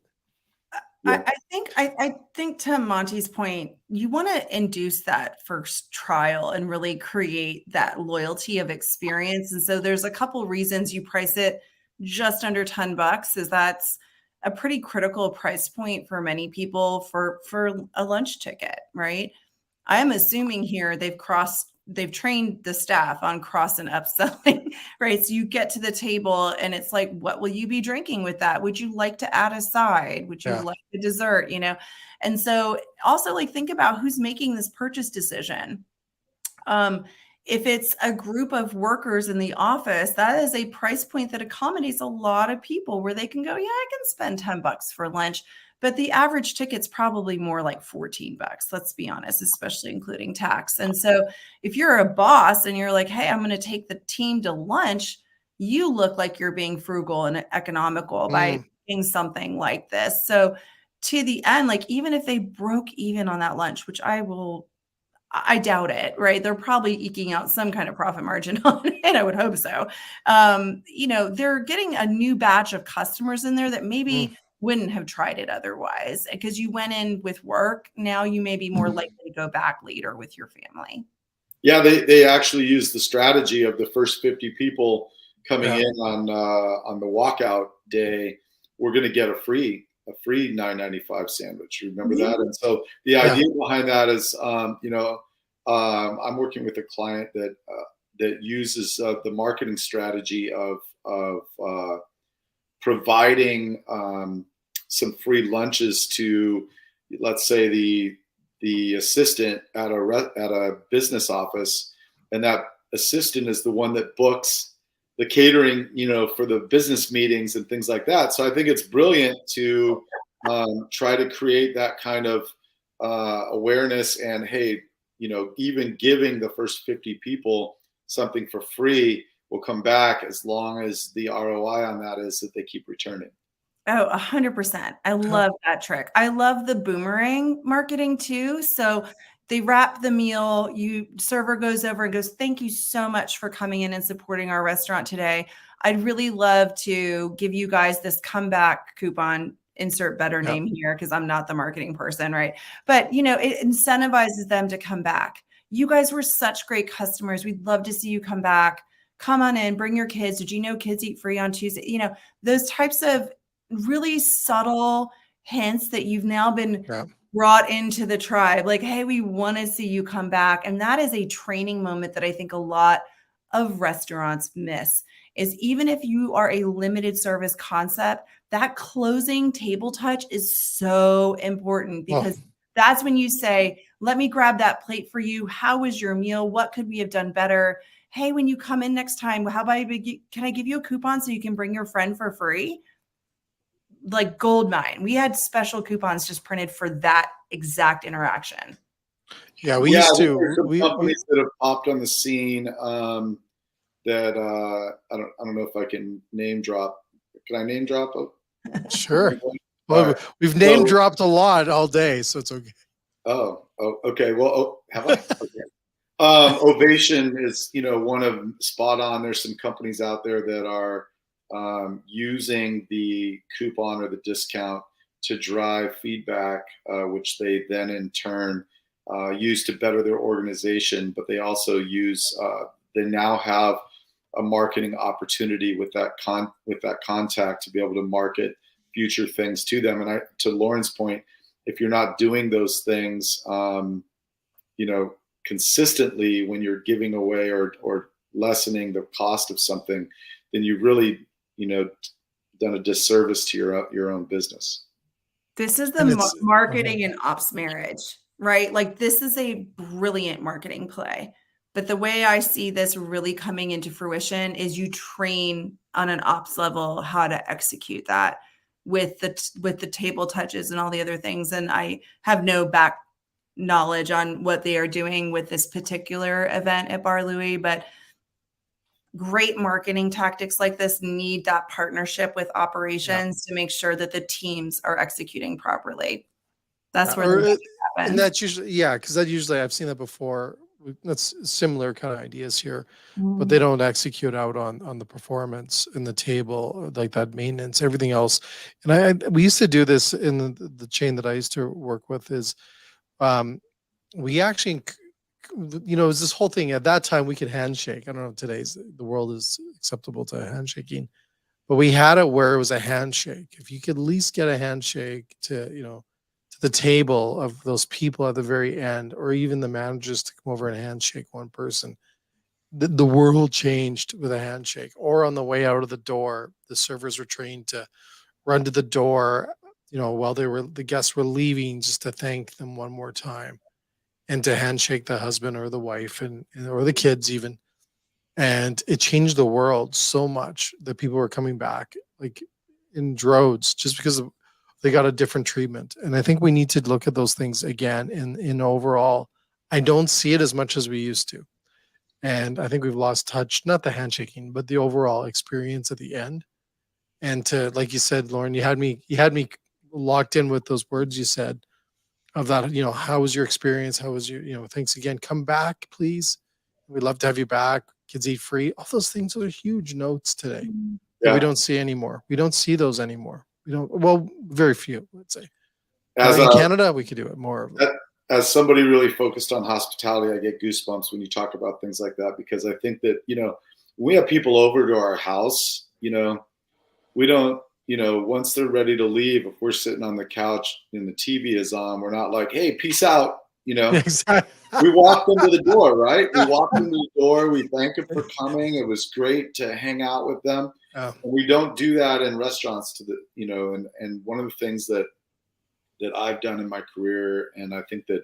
Yeah. I think to Monty's point, you want to induce that first trial and really create that loyalty of experience. And so there's a couple reasons you price it just under $10, is that's a pretty critical price point for many people for a lunch ticket, right? I'm assuming here they've trained the staff on cross and upselling, right? So you get to the table and it's like, what will you be drinking with that? Would you like to add a side? Would you like a dessert? And so also like think about who's making this purchase decision. If it's a group of workers in the office, that is a price point that accommodates a lot of people where they can go, yeah, I can spend $10 for lunch. But the average ticket's probably more like $14, let's be honest, especially including tax. And so if you're a boss and you're like, hey, I'm going to take the team to lunch, you look like you're being frugal and economical by doing something like this. So to the end, like even if they broke even on that lunch, which I doubt it, right? They're probably eking out some kind of profit margin on it. I would hope so. They're getting a new batch of customers in there that maybe wouldn't have tried it otherwise, because you went in with work. Now you may be more likely to go back later with your family. Yeah, they actually use the strategy of the first 50 people coming in on the walkout day. We're going to get a free $9.95 sandwich. Remember that? And so the idea behind that is, I'm working with a client that uses the marketing strategy of providing some free lunches to, let's say, the assistant at a business office, and that assistant is the one that books the catering, for the business meetings and things like that. So I think it's brilliant to try to create that kind of awareness. And hey, even giving the first 50 people something for free will come back as long as the ROI on that is that they keep returning. Oh, 100%. I love that trick. I love the boomerang marketing too. So they wrap the meal, server goes over and goes, thank you so much for coming in and supporting our restaurant today. I'd really love to give you guys this comeback coupon, insert better name here, because I'm not the marketing person, right? But, it incentivizes them to come back. You guys were such great customers. We'd love to see you come back. Come on in, bring your kids. Did you know kids eat free on Tuesday? Those types of really subtle hints that you've now been brought into the tribe. Like, hey, we want to see you come back. And that is a training moment that I think a lot of restaurants miss, is even if you are a limited service concept, that closing table touch is so important, because that's when you say, let me grab that plate for you. How was your meal? What could we have done better? Hey, when you come in next time, how about can I give you a coupon so you can bring your friend for free? Like gold mine. We had special coupons just printed for that exact interaction. Yeah, we used to. Companies that have popped on the scene that I don't know if I can name drop. Can I name drop? Sure. Well, we've name dropped a lot all day, so it's okay. Oh, okay. Well, have I? Okay. Ovation is, one of spot on. There's some companies out there that are using the coupon or the discount to drive feedback, which they then in turn use to better their organization. But they also use, they now have a marketing opportunity with that contact to be able to market future things to them. And to Lauren's point, if you're not doing those things, consistently when you're giving away or lessening the cost of something, then you really, done a disservice to your own business. This is the marketing and ops marriage, right? Like this is a brilliant marketing play. But the way I see this really coming into fruition is you train on an ops level how to execute that with the table touches and all the other things. And I have no back knowledge on what they are doing with this particular event at Bar Louie, but great marketing tactics like this need that partnership with operations to make sure that the teams are executing properly. That's where the magic And happens. that's usually, yeah, because that usually I've seen that before. That's similar kind of ideas here, but they don't execute out on the performance in the table, like that maintenance, everything else. And we used to do this in the chain that I used to work with is um, we actually, it was this whole thing. At that time, we could handshake. I don't know if today's the world is acceptable to handshaking, but we had it where it was a handshake. If you could at least get a handshake to the table of those people at the very end, or even the managers to come over and handshake one person, the world changed with a handshake. Or on the way out of the door, the servers were trained to run to the door, while the guests were leaving, just to thank them one more time and to handshake the husband or the wife or the kids even. And it changed the world so much that people were coming back like in droves just because they got a different treatment. And I think we need to look at those things again in overall. I don't see it as much as we used to. And I think we've lost touch, not the handshaking, but the overall experience at the end. And to, like you said, Lauren, you had me locked in with those words you said of that, how was your experience? How was thanks again. Come back, please. We'd love to have you back. Kids eat free. All those things are huge notes today that we don't see anymore. We don't see those anymore. We don't, well, very few, let's say. In Canada, we could do it more of them. As somebody really focused on hospitality, I get goosebumps when you talk about things like that, because I think that, when we have people over to our house, we don't, once they're ready to leave, if we're sitting on the couch and the TV is on, we're not like, hey, peace out. Exactly. We walk them to the door, right? We walk them to the door. We thank them for coming. It was great to hang out with them. Oh. And we don't do that in restaurants and one of the things that I've done in my career, and I think that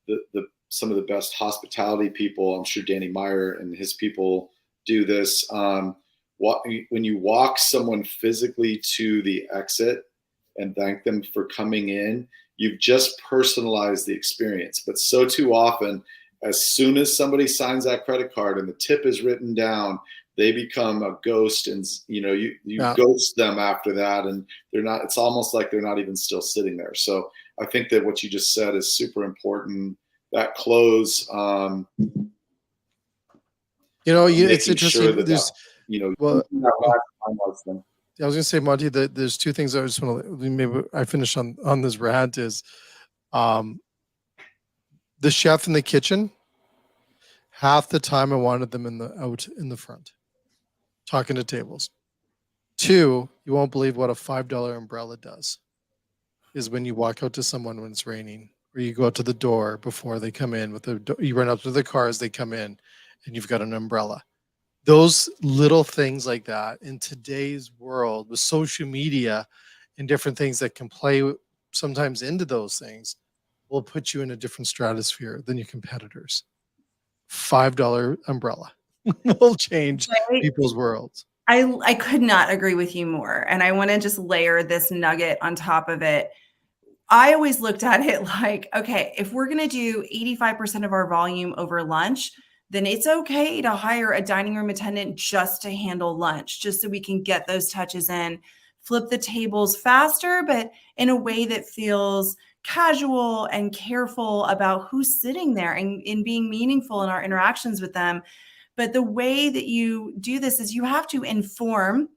the some of the best hospitality people, I'm sure Danny Meyer and his people do this. When you walk someone physically to the exit and thank them for coming in, you've just personalized the experience. But so too often, as soon as somebody signs that credit card and the tip is written down, they become a ghost, and you ghost them after that, and it's almost like they're not even still sitting there. So I think that what you just said is super important. That close, it's interesting. I was going to say, Monte, that there's two things I just want to maybe I finish on this rant is the chef in the kitchen. Half the time I wanted them out in the front talking to tables. Two, you won't believe what a $5 umbrella does is when you walk out to someone when it's raining, or you go out to the door before they come in you run up to the car as they come in and you've got an umbrella. Those little things like that in today's world with social media and different things that can play sometimes into those things will put you in a different stratosphere than your competitors. $5 umbrella will change people's worlds. I could not agree with you more. And I want to just layer this nugget on top of it. I always looked at it like, okay, if we're going to do 85% of our volume over lunch, then it's okay to hire a dining room attendant just to handle lunch, just so we can get those touches in, flip the tables faster, but in a way that feels casual and careful about who's sitting there and in being meaningful in our interactions with them. But the way that you do this is you have to inform,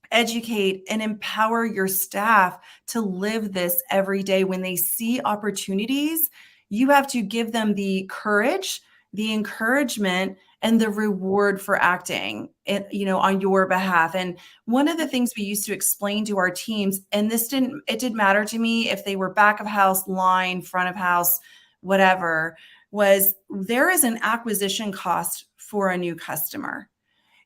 educate, and empower your staff to live this every day. When they see opportunities, you have to give them the courage, the encouragement, and the reward for acting on your behalf. And one of the things we used to explain to our teams, and it didn't matter to me if they were back of house, line, front of house, whatever, was there is an acquisition cost for a new customer.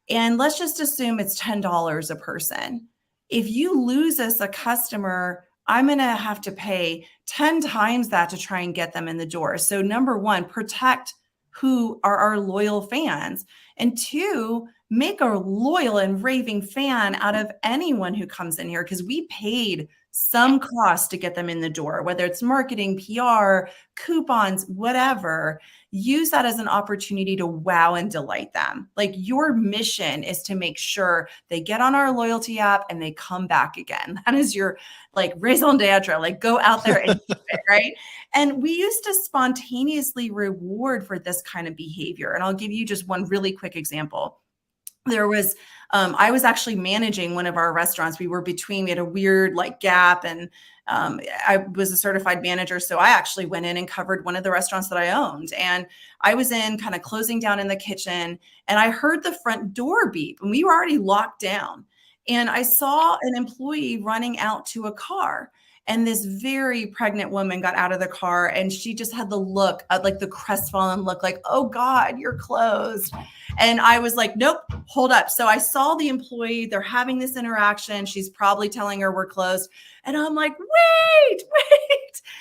And let's just assume it's $10 a person. If you lose us a customer, I'm going to have to pay 10 times that to try and get them in the door. So number one, protect who are our loyal fans. And two, make a loyal and raving fan out of anyone who comes in here, because we paid some cost to get them in the door, whether it's marketing, PR, coupons, whatever. Use that as an opportunity to wow and delight them. Like, your mission is to make sure they get on our loyalty app and they come back again. That is your like raison d'etre, like go out there and do it, right? And we used to spontaneously reward for this kind of behavior. And I'll give you just one really quick example. There was, I was actually managing one of our restaurants. We had a weird like gap, and I was a certified manager. So I actually went in and covered one of the restaurants that I owned. And I was in kind of closing down in the kitchen, and I heard the front door beep, and we were already locked down. And I saw an employee running out to a car. And this very pregnant woman got out of the car, and she just had the look, like the crestfallen look, like, oh God, you're closed. And I was like, nope, hold up. So I saw the employee, they're having this interaction. She's probably telling her we're closed. And I'm like, wait.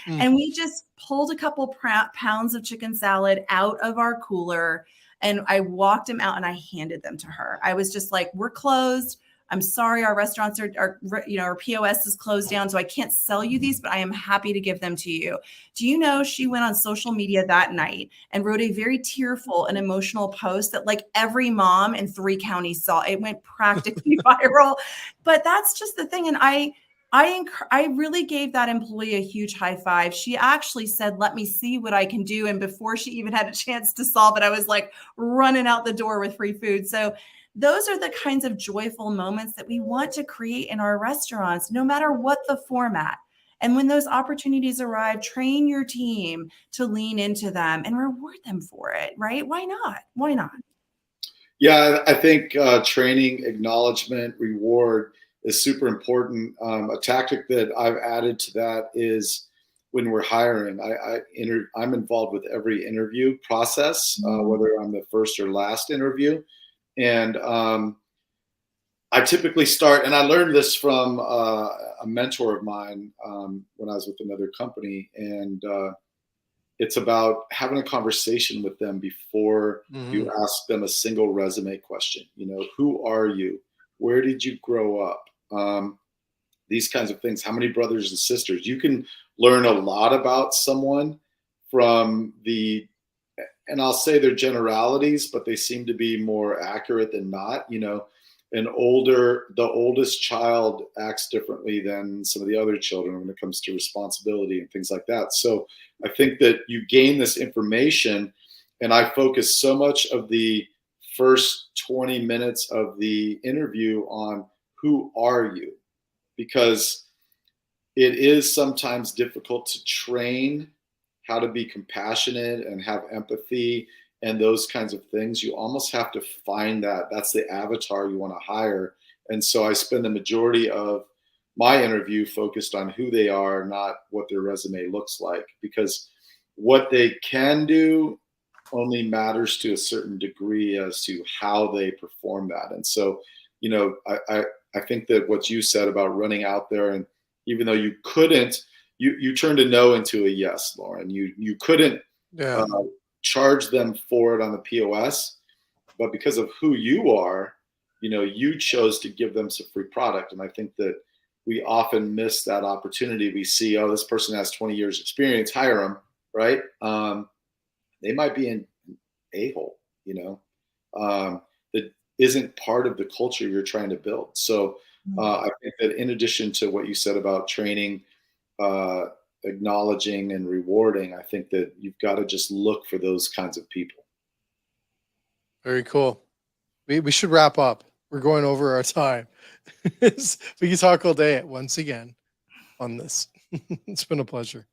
And we just pulled a couple pounds of chicken salad out of our cooler, and I walked them out and I handed them to her. I was just like, we're closed. I'm sorry, our restaurants are, our POS is closed down, so I can't sell you these, but I am happy to give them to you. Do you know she went on social media that night and wrote a very tearful and emotional post that like every mom in 3 counties saw? It went practically viral. But that's just the thing. And I really gave that employee a huge high five. She actually said, let me see what I can do. And before she even had a chance to solve it, I was like running out the door with free food. So those are the kinds of joyful moments that we want to create in our restaurants, no matter what the format. And when those opportunities arrive, train your team to lean into them and reward them for it, right? Why not? Why not? Yeah, I think training, acknowledgement, reward is super important. A tactic that I've added to that is when we're hiring, I'm involved with every interview process, whether I'm the first or last interview. And I typically start, and I learned this from a mentor of mine when I was with another company, and it's about having a conversation with them before you ask them a single resume question. Who are you? Where did you grow up? These kinds of things. How many brothers and sisters? You can learn a lot about someone from and I'll say they're generalities, but they seem to be more accurate than not. The oldest child acts differently than some of the other children when it comes to responsibility and things like that. So I think that you gain this information, and I focus so much of the first 20 minutes of the interview on who are you, because it is sometimes difficult to train how to be compassionate and have empathy and those kinds of things. You almost have to find that. That's the avatar you want to hire. And so I spend the majority of my interview focused on who they are, not what their resume looks like, because what they can do only matters to a certain degree as to how they perform that. And so, I think that what you said about running out there, and even though you couldn't, you turned a no into a yes, Lauren. You couldn't charge them for it on the POS, but because of who you are, you chose to give them some free product. And I think that we often miss that opportunity. We see, oh, this person has 20 years experience, hire them, right? They might be an a-hole, that isn't part of the culture you're trying to build. So I think that in addition to what you said about training, acknowledging and rewarding, I think that you've got to just look for those kinds of people. Very cool. We should wrap up. We're going over our time. We can talk all day once again on this. It's been a pleasure.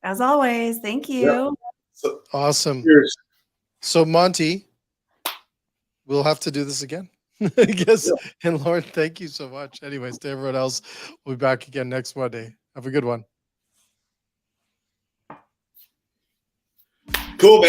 As always, thank you. Yeah. So, awesome. Cheers. So Monte, we'll have to do this again, I guess. Yeah. And Lauren, thank you so much. Anyways, to everyone else, we'll be back again next Monday. Have a good one. Cool, man.